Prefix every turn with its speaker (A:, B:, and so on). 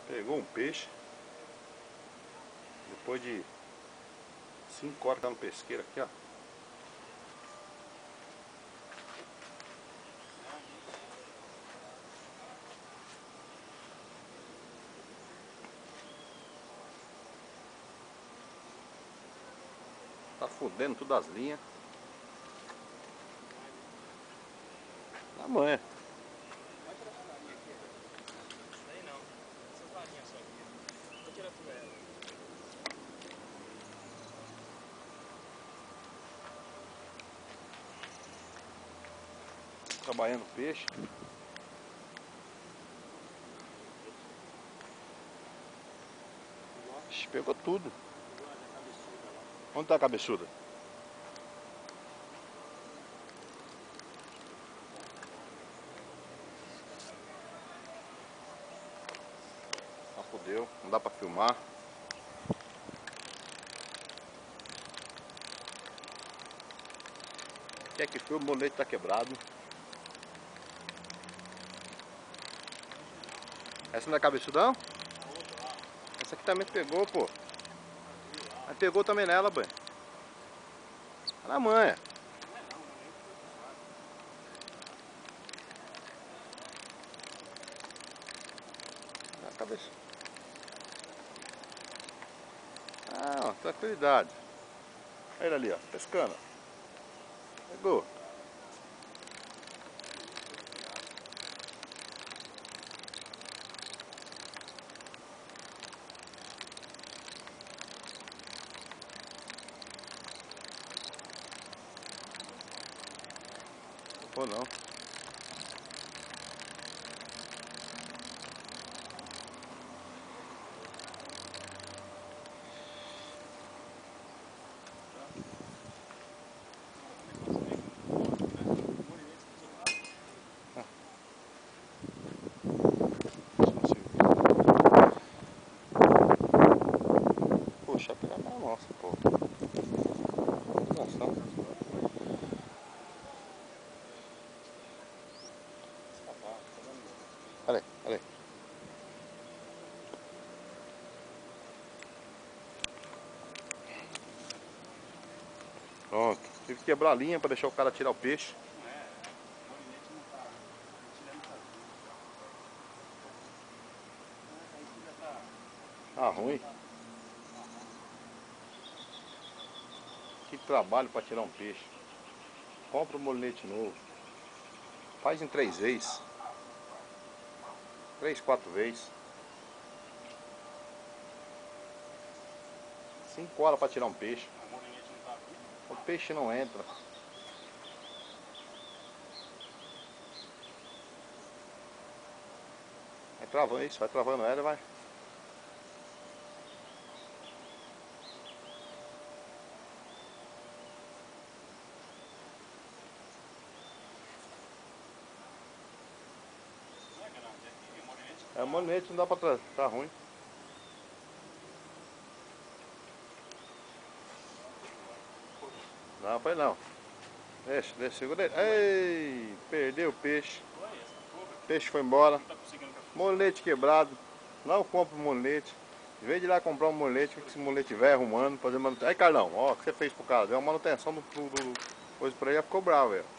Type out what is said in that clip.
A: Pegou um peixe. Depois de 5 horas tá no pesqueiro aqui, ó. Tá fudendo tudo as linhas. Na manhã.
B: Pode tirar essa larinha aqui. Isso daí não. Essas larinhas só aqui. Vou tirar tudo ela.
A: Trabalhando peixe. Ixi, pegou tudo. Onde tá a cabeçuda? Ah, fodeu, não dá pra filmar. Quer que filme, o molete tá quebrado. Essa não é cabeçudão? Essa aqui também pegou, pô. Mas pegou também nela, banho. Tá na manha. A cabeça. Ah, ó, tranquilidade. Olha ele ali, ó, pescando. Pegou. Ou não. Poxa, pega a nossa, pô. Nossa. Olha aí, olha aí. Pronto. Tive que quebrar a linha para deixar o cara tirar o peixe. Ah, ruim. Que trabalho para tirar um peixe. Compra um molinete novo. Faz em 3 vezes. 3, 4 vezes. 5 horas para tirar um peixe. O peixe não entra. Vai travando isso, vai travando ela e vai. É, o molinete não dá pra trazer, tá ruim. Não, foi não. Deixa, segura ele. Ei, perdeu o peixe. O peixe foi embora. Molete quebrado. Não compra um molete. Em vez de ir lá comprar um molete, que esse molete velho arrumando, fazer manutenção. Aí, Carlão, ó, o que você fez pro cara? Deu uma manutenção do coisa pra ele, ficou bravo, velho.